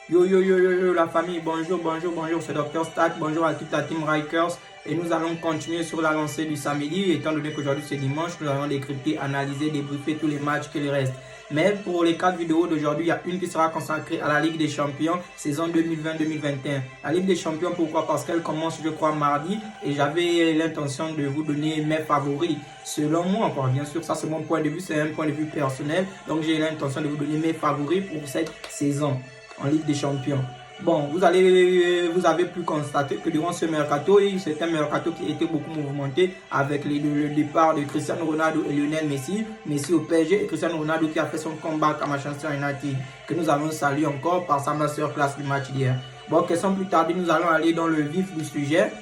Yo yo yo yo yo la famille, bonjour, bonjour, bonjour, c'est Dr Stat, bonjour à toute la team Rikers et nous allons continuer sur la lancée du samedi étant donné qu'aujourd'hui c'est dimanche, nous allons décrypter, analyser, débriefer tous les matchs qu'il reste. Mais pour les 4 vidéos d'aujourd'hui, il y a une qui sera consacrée à la Ligue des Champions saison 2020-2021. La Ligue des Champions, pourquoi? Parce qu'elle commence je crois mardi et j'avais l'intention de vous donner mes favoris. Selon moi, encore bien sûr, ça c'est mon point de vue, c'est un point de vue personnel, donc j'ai l'intention de vous donner mes favoris pour cette saison en Ligue des Champions. Bon, vous avez pu constater que durant ce mercato, c'est un mercato qui a été beaucoup mouvementé avec le départ de Cristiano Ronaldo et Lionel Messi. Messi au PSG et Cristiano Ronaldo qui a fait son comeback à Manchester United, que nous allons saluer encore par sa masterclass du match d'hier. Bon, question plus tard, nous allons aller dans le vif du sujet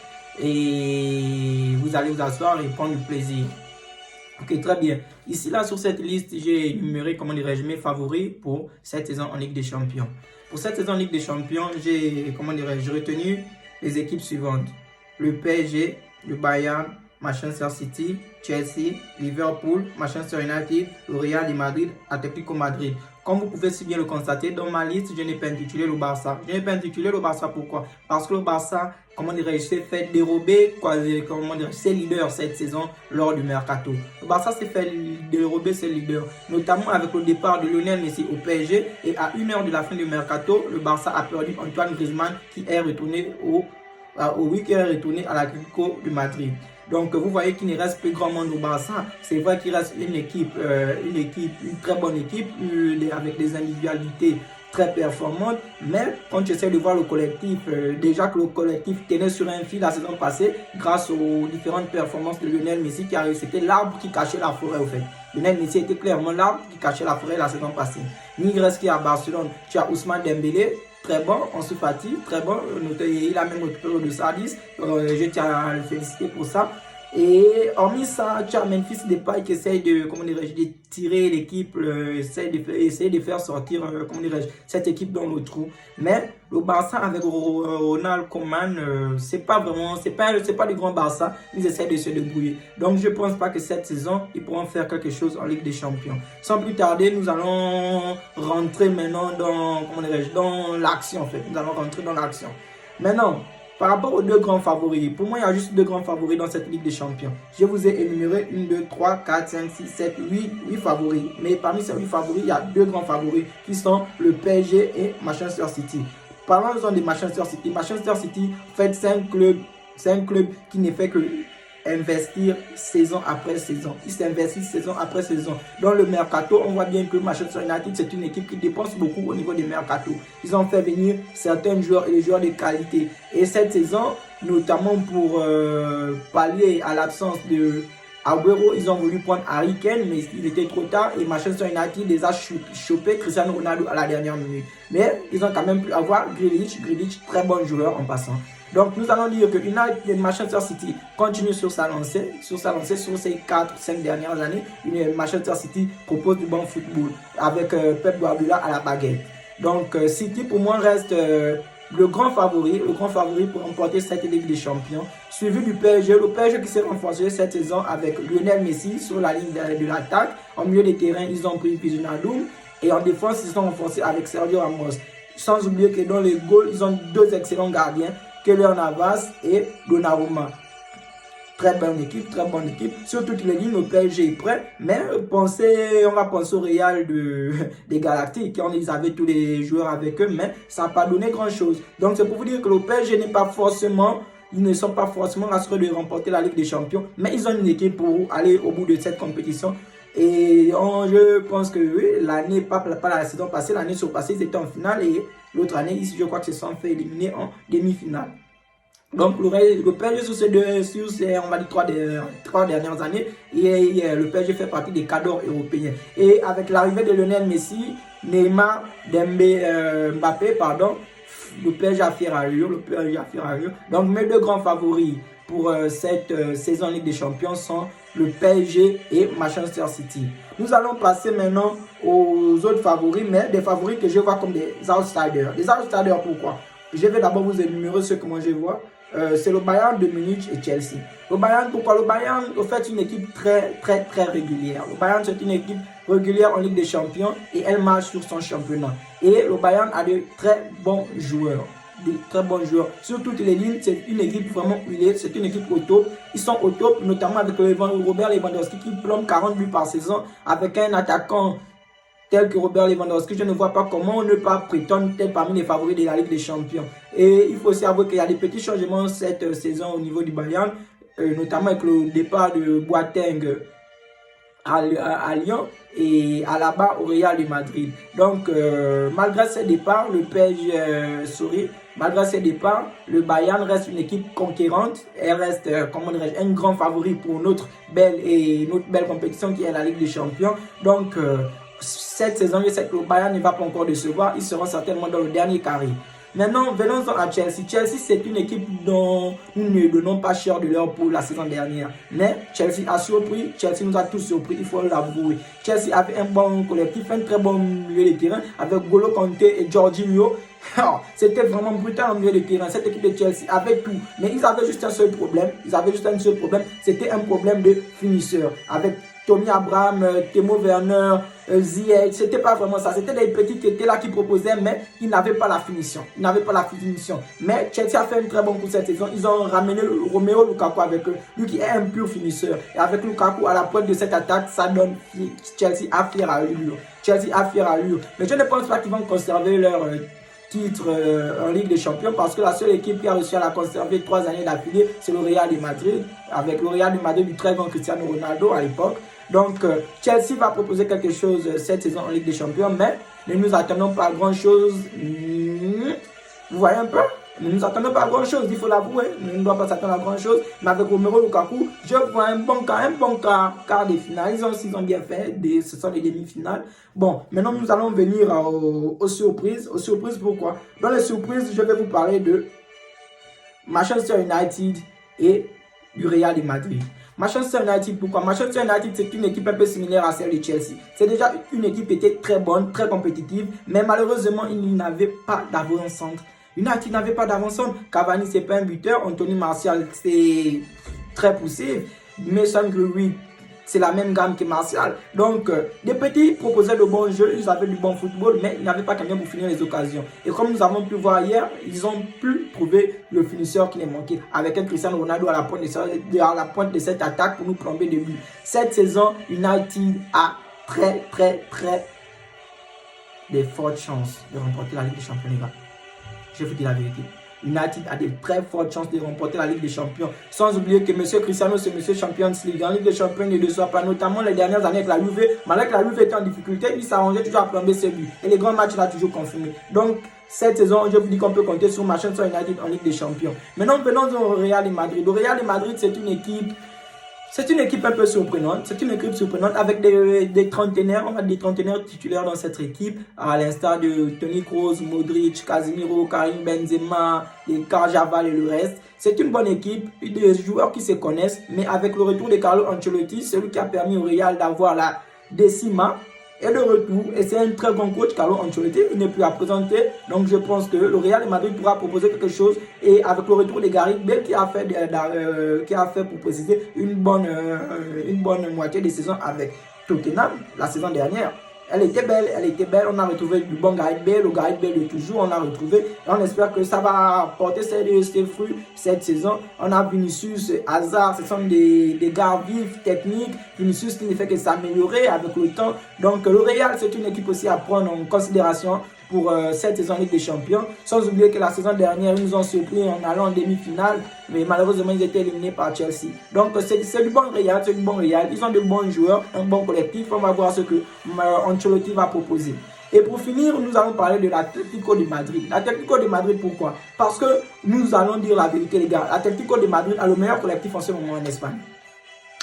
et vous allez vous asseoir et prendre du plaisir. Ok, très bien. Ici, là, sur cette liste, j'ai énuméré, comment dirais-je, mes favoris pour cette saison en Ligue des Champions. Pour cette saison en Ligue des Champions, j'ai, comment dirais-je, retenu les équipes suivantes. Le PSG, le Bayern, Manchester City, Chelsea, Liverpool, Manchester United, le Real de Madrid, Atlético Madrid. Comme vous pouvez si bien le constater, dans ma liste, je n'ai pas intitulé le Barça. Je n'ai pas intitulé le Barça, pourquoi? Parce que le Barça, comment dirais-je, s'est fait dérober, comment dirais-je, ses leaders cette saison lors du mercato. Le Barça s'est fait dérober ses leaders, notamment avec le départ de Lionel Messi au PSG. Et à 1 heure de la fin du mercato, le Barça a perdu Antoine Griezmann qui est retourné à l'Atlético de Madrid. Donc vous voyez qu'il ne reste plus grand monde au Barça. C'est vrai qu'il reste une très bonne équipe avec des individualités très performantes. Mais quand tu essaies de voir le collectif, déjà que le collectif tenait sur un fil la saison passée grâce aux différentes performances de Lionel Messi qui a réussi. C'était l'arbre qui cachait la forêt au fait. Lionel Messi était clairement l'arbre qui cachait la forêt la saison passée. Ni reste qui à Barcelone, tu as Ousmane Dembélé. Très bon, Ansu Fati, très bon, il a même récupéré de Sardis, je tiens à le féliciter pour ça. Et hormis ça, tu as Memphis Depay qui essaye de, comment dirais-je, de tirer l'équipe, essayer de faire sortir, comment dirais-je, cette équipe dans le trou. Mais le Barça avec Ronald Koeman, c'est pas du grand Barça, ils essaient de se débrouiller. Donc je pense pas que cette saison, ils pourront faire quelque chose en Ligue des Champions. Sans plus tarder, nous allons rentrer maintenant dans, comment dirais-je, dans l'action en fait. Nous allons rentrer dans l'action. Maintenant, par rapport aux deux grands favoris, pour moi, il y a juste deux grands favoris dans cette Ligue des Champions. Je vous ai énuméré 1, 2, 3, 4, 5, 6, 7, 8 favoris. Mais parmi ces 8 favoris, il y a deux grands favoris qui sont le PSG et Manchester City. Parlons de Manchester City. Manchester City fait 5 clubs. C'est un club qui ne fait que investir saison après saison. Ils s'investissent saison après saison. Dans le mercato, on voit bien que Manchester United, c'est une équipe qui dépense beaucoup au niveau des mercato. Ils ont fait venir certains joueurs et des joueurs de qualité. Et cette saison, notamment pour pallier à l'absence de Agüero, ils ont voulu prendre Harry Kane, mais il était trop tard et Manchester United les a chopé Cristiano Ronaldo à la dernière minute. Mais ils ont quand même pu avoir Grealish, très bon joueur en passant. Donc nous allons dire que Manchester City continue sur sa lancée sur ces 4-5 dernières années. Manchester City propose du bon football avec Pep Guardiola à la baguette. Donc City pour moi reste le grand favori pour remporter cette Ligue des Champions, suivi du PSG, le PSG qui s'est renforcé cette saison avec Lionel Messi sur la ligne de l'attaque. En milieu de terrain, ils ont pris Wijnaldum et en défense, ils sont renforcés avec Sergio Ramos. Sans oublier que dans les goals, ils ont deux excellents gardiens, Keylor Navas et Donnarumma. Très bonne équipe. Sur toutes les lignes, le PSG est prêt. Mais on va penser au Real des Galactiques. Ils avaient tous les joueurs avec eux, mais ça n'a pas donné grand-chose. Donc c'est pour vous dire que le PSG ils ne sont pas forcément rassurés de remporter la Ligue des Champions. Mais ils ont une équipe pour aller au bout de cette compétition. Et je pense que oui, pas la saison passée, l'année surpassée, ils étaient en finale. Et l'autre année, ici, je crois qu'ils se sont fait éliminer en demi-finale. Donc le PSG sur ces on va dire, 3 dernières années, le PSG fait partie des cadors européens. Et avec l'arrivée de Lionel Messi, Neymar, Mbappé, le PSG a fait rallure. Donc mes deux grands favoris pour cette saison Ligue des Champions sont le PSG et Manchester City. Nous allons passer maintenant aux autres favoris, mais des favoris que je vois comme des outsiders. Des outsiders pourquoi? Je vais d'abord vous énumérer ceux que moi je vois. c'est le Bayern de Munich et Chelsea. Le Bayern, pourquoi? Le Bayern, en fait, une équipe très régulière. Le Bayern, c'est une équipe régulière en Ligue des Champions et elle marche sur son championnat. Et le Bayern a de très bons joueurs. Sur toutes les lignes, c'est une équipe vraiment huilée, c'est une équipe au top. Ils sont au top, notamment avec Robert Lewandowski qui plombe 40 buts par saison, avec un attaquant tel que Robert Lewandowski. Je ne vois pas comment on ne pas prétendre être parmi les favoris de la Ligue des Champions. Et il faut aussi avouer qu'il y a des petits changements cette saison au niveau du Bayern, notamment avec le départ de Boateng à Lyon et à là-bas au Real de Madrid. Donc, malgré ces départs, le PSG sourit. Malgré ces départs, le Bayern reste une équipe conquérante. Elle reste, comment dirais-je, un grand favori pour notre belle compétition qui est la Ligue des Champions. Donc, cette saison, je sais que le Bayern ne va pas encore décevoir. Ils seront certainement dans le dernier carré. Maintenant, venons-en à Chelsea. Chelsea, c'est une équipe dont nous ne donnons pas cher de l'heure pour la saison dernière. Mais Chelsea a surpris. Chelsea nous a tous surpris, il faut l'avouer. Chelsea avait un bon collectif, un très bon milieu de terrain avec Golo Kanté et Jorginho. C'était vraiment brutal en milieu de terrain. Cette équipe de Chelsea avait tout. Mais ils avaient juste un seul problème. C'était un problème de finisseur. Avec Tony Abraham, Timo Werner, Ziyech, c'était pas vraiment ça. C'était des petits qui étaient là qui proposaient, mais ils n'avaient pas la finition. Mais Chelsea a fait un très bon coup cette saison. Ils ont ramené Romelu Lukaku avec eux, lui qui est un pur finisseur. Et avec Lukaku à la pointe de cette attaque, ça donne Chelsea à fière allure. Mais je ne pense pas qu'ils vont conserver leur titre en Ligue des Champions parce que la seule équipe qui a réussi à la conserver 3 années d'affilée, c'est le Real de Madrid, avec le Real de Madrid du très grand Cristiano Ronaldo à l'époque. Donc, Chelsea va proposer quelque chose cette saison en Ligue des Champions, mais ne nous attendons pas à grand-chose. Vous voyez un peu? Ne nous attendons pas à grand-chose, il faut l'avouer. On ne doit pas s'attendre à grand-chose. Mais avec Romelu Lukaku, je vois un bon quart des finales. Ils ont bien fait. Ce sont les demi-finales. Bon, maintenant nous allons venir aux surprises. Aux surprises, pourquoi? Dans les surprises, je vais vous parler de Manchester United et du Real de Madrid. Manchester United, pourquoi? Manchester United, c'est une équipe un peu similaire à celle de Chelsea. C'est déjà une équipe qui était très bonne, très compétitive, mais malheureusement, il n'avait pas d'avant-centre. United n'avait pas d'avant-centre. Cavani, c'est pas un buteur. Anthony Martial, c'est très poussé. Mason Greenwood, c'est la même gamme que Martial. Donc, les petits proposaient de bons jeux, ils avaient du bon football, mais ils n'avaient pas quand même pour finir les occasions. Et comme nous avons pu voir hier, ils ont pu trouver le finisseur qui les manquait, avec un Cristiano Ronaldo à la pointe de cette attaque pour nous plomber de but. Cette saison, United a très des fortes chances de remporter la Ligue des Champions, les gars. Je vous dis la vérité. United a de très fortes chances de remporter la Ligue des Champions. Sans oublier que M. Cristiano, c'est M. Champions League. En Ligue des Champions, il ne déçoit pas. Notamment les dernières années avec la Juve. Malgré que la Juve était en difficulté, il s'arrangeait toujours à plomber ses buts. Et les grands matchs, il a toujours confirmé. Donc, cette saison, je vous dis qu'on peut compter sur Manchester United en Ligue des Champions. Maintenant, venons au Real de Madrid. Le Real de Madrid, c'est une équipe un peu surprenante. C'est une équipe surprenante avec des trentenaires. On a des trentenaires titulaires dans cette équipe, à l'instar de Toni Kroos, Modric, Casemiro, Karim Benzema, les Carvajal et le reste. C'est une bonne équipe, des joueurs qui se connaissent, mais avec le retour de Carlo Ancelotti, celui qui a permis au Real d'avoir la décima, et de retour, et c'est un très bon coach, Carlo Ancelotti, il n'est plus à présenter, donc je pense que le Real de Madrid pourra proposer quelque chose, et avec le retour de Gareth Bale qui a fait pour préciser une bonne moitié de saison avec Tottenham la saison dernière. Elle était belle, on a retrouvé du bon Gareth Bale, le Gareth Bale de toujours, on a retrouvé, et on espère que ça va porter ses fruits cette saison. On a Vinicius, Hazard, ce sont des gars vifs, techniques, Vinicius qui ne fait que s'améliorer avec le temps. Donc le Real, c'est une équipe aussi à prendre en considération pour cette saison Ligue des Champions. Sans oublier que la saison dernière, ils nous ont surpris en allant en demi-finale, mais malheureusement, ils étaient éliminés par Chelsea. Donc, c'est du bon Real, Ils ont de bons joueurs, un bon collectif. On va voir ce que Ancelotti va proposer. Et pour finir, nous allons parler de l'Atlético de Madrid. L'Atlético de Madrid, pourquoi? Parce que nous allons dire la vérité, les gars. L'Atlético de Madrid a le meilleur collectif en ce moment en Espagne.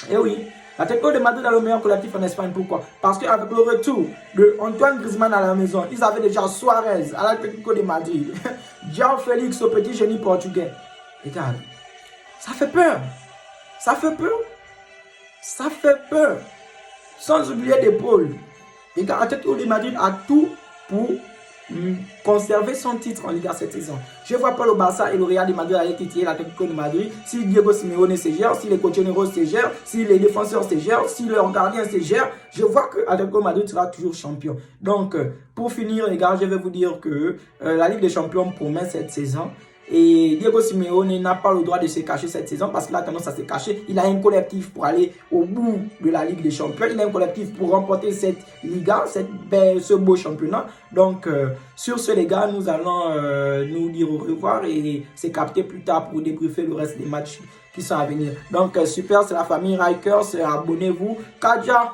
Et oui, l'Atlético de Madrid a le meilleur collectif en Espagne. Pourquoi? Parce qu'avec le retour de Antoine Griezmann à la maison, ils avaient déjà Suarez à l'Atlético de Madrid. João Félix, au petit génie portugais. Regarde, ça fait peur. Ça fait peur. Sans oublier des pôles. L'Atlético de Madrid a tout pour conserver son titre en Liga cette saison. Je ne vois pas le Barça et le Real de Madrid aller titiller l'Atlético de Madrid si Diego Simeone se gère, si les cochonneros se gèrent, si les défenseurs se gèrent, si leurs gardiens se gèrent. Je vois que l'Atlético de Madrid sera toujours champion. Donc, pour finir, les gars, je vais vous dire que la Ligue des Champions promet cette saison. Et Diego Simeone n'a pas le droit de se cacher cette saison parce qu'il a tendance à se cacher. Il a un collectif pour aller au bout de la Ligue des Champions. Il a un collectif pour remporter cette Liga, ce beau championnat. Donc, sur ce, les gars, nous allons nous dire au revoir et se capter plus tard pour débriefer le reste des matchs qui sont à venir. Donc, super, c'est la famille Rikers. Abonnez-vous. Kaja!